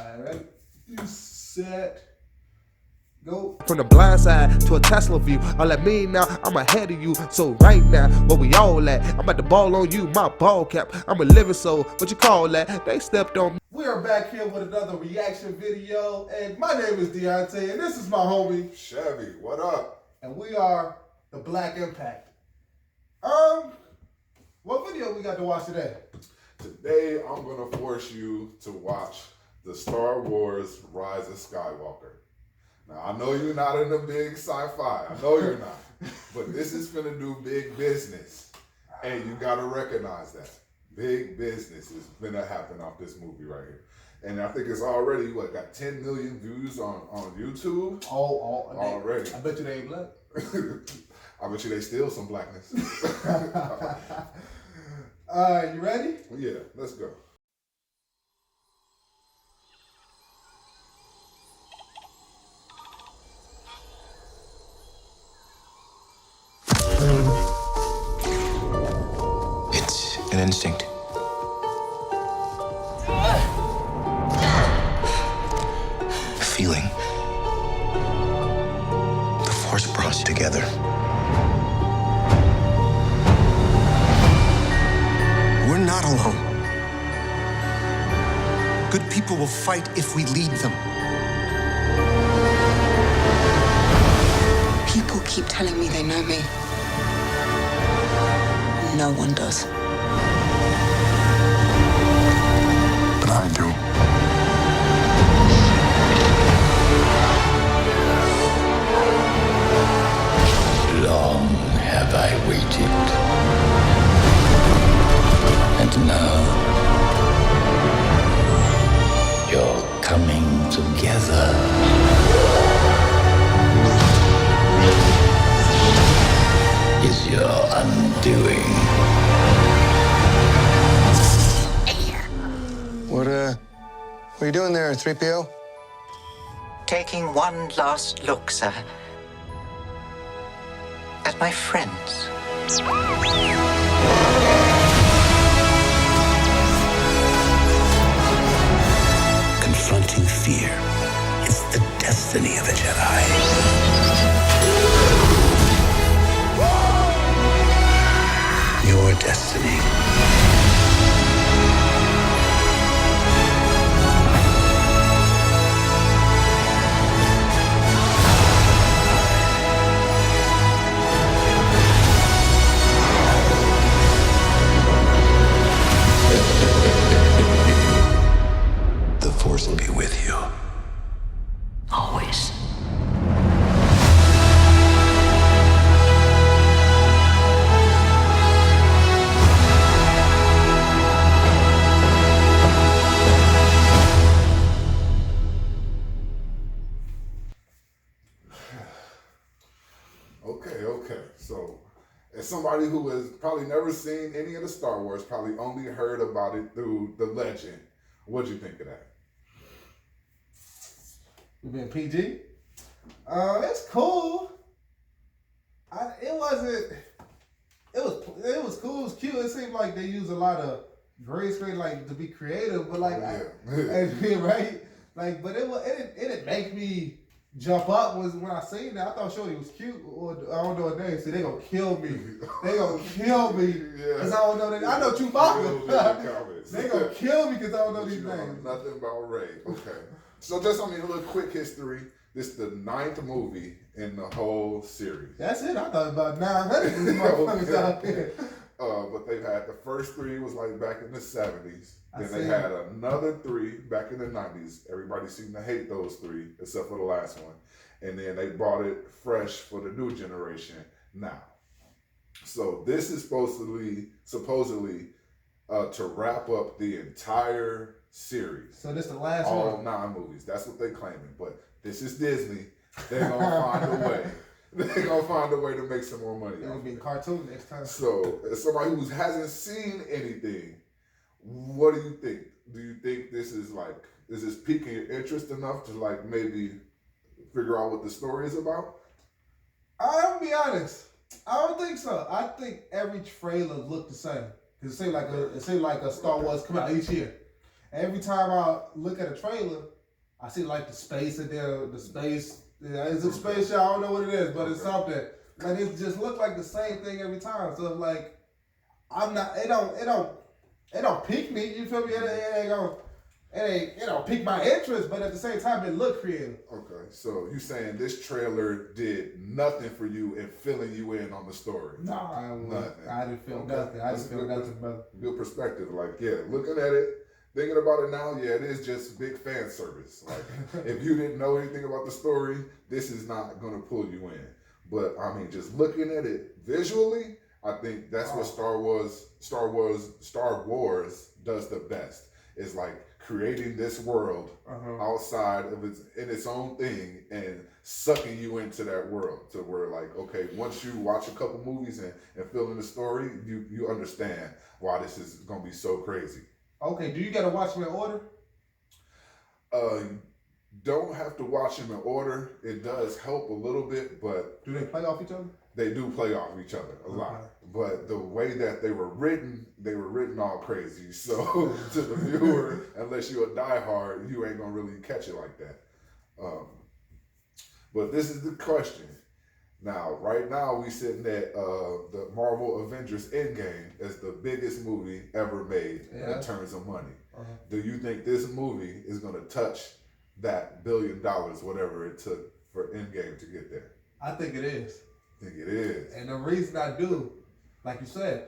Alright, you set, go. From the blind side to a Tesla view. All that mean now, I'm ahead of you. So right now, where we all at? I'm about to ball on you, my ball cap. I'm a living soul, what you call that? They stepped on me. We are back here with another reaction video, and my name is Deonte, and this is my homie Chevy. What up? and we are the Black Impact. What video we got to watch today? Today, I'm going to force you to watch the Star Wars Rise of Skywalker. Now, I know you're not in the big sci-fi. I know you're not. But this is finna do big business. And you got to recognize that. Big business is finna happen off this movie right here. And I think it's already, got 10 million views on YouTube? Already. I bet you they ain't black. I bet you they steal some blackness. You ready? Yeah, let's go. It's an instinct. A feeling. The Force brought us together. We're not alone. Good people will fight if we lead them. People keep telling me they know me. No one does. But I do. Long have I waited. And now you're coming together. Is your undoing. What are you doing there, 3PO? Taking one last look, sir, at my friends. Confronting fear is the destiny of a Jedi. Your destiny. The Force will be with you. Always. Okay. So, as somebody who has probably never seen any of the Star Wars, probably only heard about it through the legend, what'd you think of that? We been PG. It's cool. It was cool. It was cute. It seemed like they used a lot of green screen, like to be creative, but like, right? Like, but it didn't make me jump up. Was when I seen that, I thought Shorty was cute. Or I don't know her name. See, they gonna kill me. They gonna kill me because I don't know that. I know Chewbacca. They gonna kill me because I don't know these names. Nothing about Ray. Okay. So just a little quick history. This is the 9th movie in the whole series. That's it. I thought about 900 of these motherfuckers out there. But they've had the first 3 was like back in the 70s. Then they had another 3 back in the 90s. Everybody seemed to hate those 3 except for the last one. And then they brought it fresh for the new generation now. So this is supposedly to wrap up the entire series. So this the last all one? 9 movies. That's what they're claiming. But this is Disney. They're going to find a way. They're going to find a way to make some more money. It's going to be a cartoon next time. So, as somebody who hasn't seen anything, what do you think? Do you think this is piquing your interest enough to like maybe figure out what the story is about? I'll be honest. I don't think so. I think every trailer looked the same. It seemed like a Star Wars come out each year. Every time I look at a trailer, I see like the space in there, the space. Yeah, it's a space shot. I don't know what it is, but it's something. Like it just look like the same thing every time. So like, I'm not. It don't pique me. You feel me? It don't pique my interest. But at the same time, it look creative. Okay, so you saying this trailer did nothing for you in filling you in on the story? Nah, nothing. I didn't feel nothing. I just feel nothing, brother. Good perspective. Like, yeah, looking at it, thinking about it now, yeah, it is just big fan service. Like, if you didn't know anything about the story, this is not gonna pull you in. But I mean, just looking at it visually, I think that's what Star Wars does the best. Is like creating this world outside of its own thing and sucking you into that world to where like, okay, once you watch a couple movies and fill in the story, you understand why this is gonna be so crazy. Okay, do you gotta watch them in order? Don't have to watch them in order. It does help a little bit, but do they play off each other? They do play off each other a lot. But the way that they were written all crazy. So to the viewer, unless you're a diehard, you ain't gonna really catch it like that. But this is the question. Now, right now, we sitting at the Marvel Avengers Endgame as the biggest movie ever made in terms of money. Do you think this movie is gonna touch that $1 billion, whatever it took for Endgame to get there? I think it is. I think it is. And the reason I do, like you said,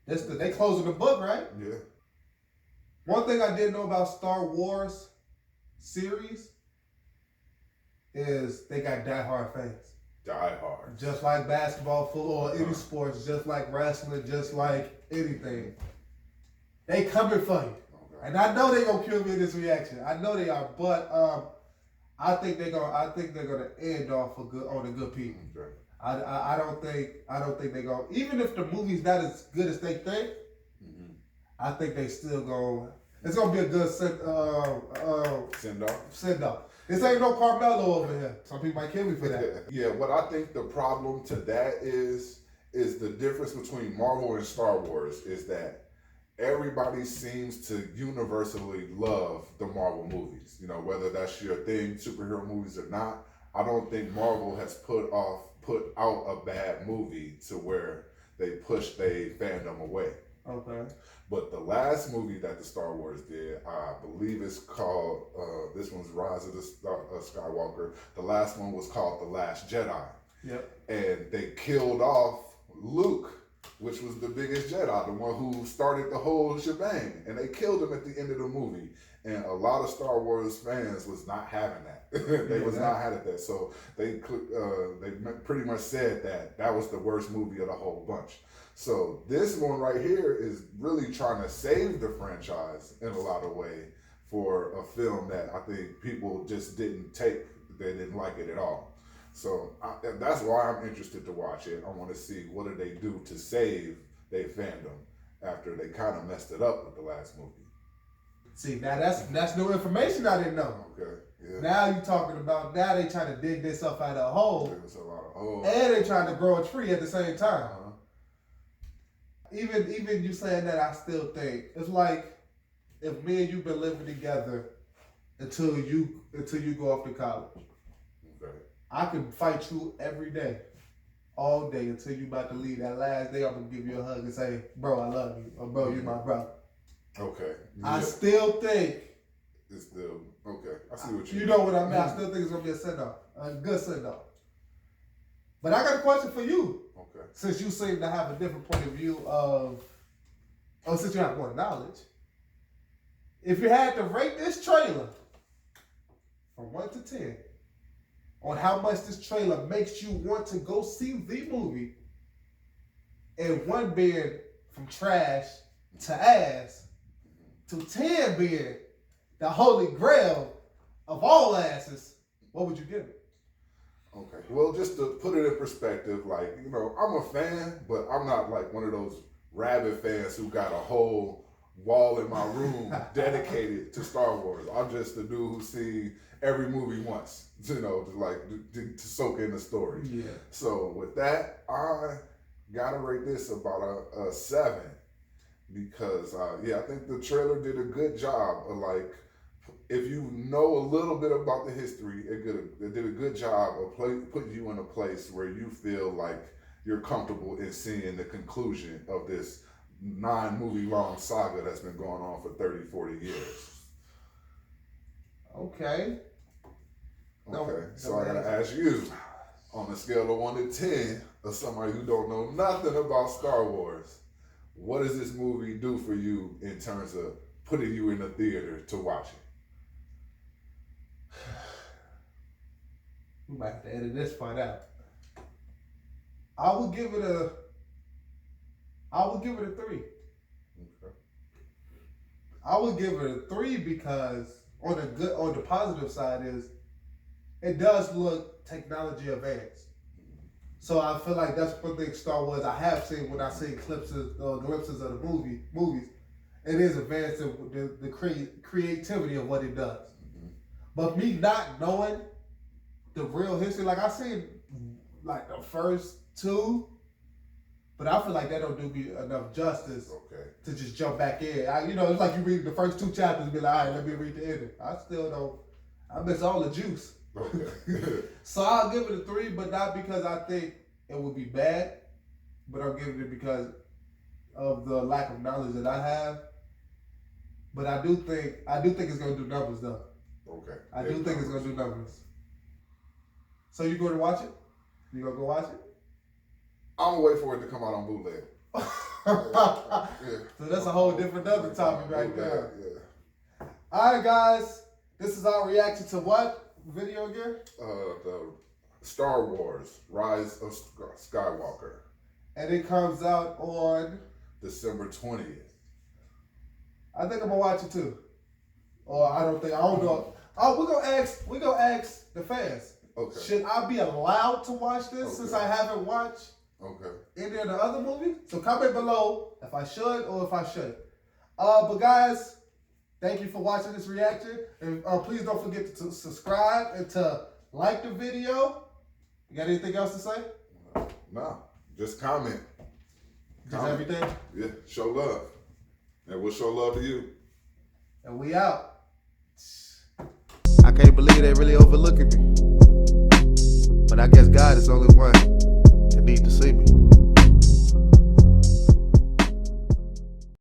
they closing the book, right? Yeah. One thing I didn't know about Star Wars series is they got diehard fans. Diehard. Just like basketball, football, any sports, just like wrestling, just like anything. They coming for you. Okay. And I know they gonna kill me in this reaction. I know they are, but I think they're gonna end off on the good people. Okay. I don't think they're gonna, even if the movie's not as good as they think, I think they still go. It's gonna be a good send off. This ain't no Carmelo over here. Some people might kill me for that. Yeah, what I think the problem to that is the difference between Marvel and Star Wars is that everybody seems to universally love the Marvel movies. You know, whether that's your thing, superhero movies or not. I don't think Marvel has put out a bad movie to where they pushed their fandom away. Okay. But the last movie that the Star Wars did, I believe it's called, this one's Rise of Skywalker. The last one was called The Last Jedi. Yep. And they killed off Luke, which was the biggest Jedi, the one who started the whole shebang. And they killed him at the end of the movie. And a lot of Star Wars fans was not having that. They was not having that. So they pretty much said that was the worst movie of the whole bunch. So this one right here is really trying to save the franchise in a lot of way for a film that I think people just didn't take. They didn't like it at all. So that's why I'm interested to watch it. I want to see what do they do to save their fandom after they kind of messed it up with the last movie. See, now that's new information I didn't know. Okay. Yeah. Now you talking about, now they trying to dig this up out of a hole. And they trying to grow a tree at the same time. Even you saying that, I still think it's like if me and you been living together until you go off to college. Okay. I can fight you every day, all day until you about to leave. That last day I'm gonna give you a hug and say, bro, I love you. Or bro, you're my brother. Okay. Yeah. I still think it's still okay. I see what you know what I mean. I still think it's gonna be a send-off, a good send-off. But I got a question for you. Okay. Since you seem to have a different point of view since you have more knowledge, if you had to rate this trailer from 1 to 10 on how much this trailer makes you want to go see the movie, and 1 being from trash to ass, to 10 being the holy grail of all asses, what would you give it? Okay. Well, just to put it in perspective, like, you know, I'm a fan, but I'm not like one of those rabid fans who got a whole wall in my room dedicated to Star Wars. I'm just the dude who see every movie once, you know, to soak in the story. Yeah. So with that, I gotta rate this about a 7. because I think the trailer did a good job of like, if you know a little bit about the history, it did a good job of putting you in a place where you feel like you're comfortable in seeing the conclusion of this 9-movie long saga that's been going on for 30, 40 years. Okay. Okay, so I gotta ask you, on a scale of 1 to 10, of somebody who don't know nothing about Star Wars, what does this movie do for you in terms of putting you in the theater to watch it? We might have to edit this part out. I would give it a 3. Okay. I would give it a 3 because on the positive side is it does look technology advanced. So I feel like that's one thing Star Wars I have seen when I see glimpses of the movies. It is advanced in the creativity of what it does. Mm-hmm. But me not knowing the real history, like I seen like the first 2, but I feel like that don't do me enough justice to just jump back in. It's like you read the first 2 chapters and be like, all right, let me read the ending. I still don't. I miss all the juice. Okay. So I'll give it a 3, but not because I think it would be bad, but I'm giving it because of the lack of knowledge that I have. But I do think it's gonna do numbers though. Okay. I do think it's gonna do numbers. So you going to watch it? You gonna go watch it? I'm gonna wait for it to come out on bootleg. Yeah. So that's a whole different other topic right there. Yeah. All right, guys. This is our reaction to what video again? The Star Wars Rise of Skywalker. And it comes out on December 20th. I think I'm gonna watch it too. Or I don't know. Oh, we're gonna ask the fans. Okay. Should I be allowed to watch this since I haven't watched any of the other movies? So comment below if I should or if I shouldn't. But guys, thank you for watching this reaction. And please don't forget to subscribe and to like the video. You got anything else to say? No, just comment. Just everything? Yeah, show love. And we'll show love to you. And we out. I can't believe they really overlooking me. But I guess God is the only one that needs to see me.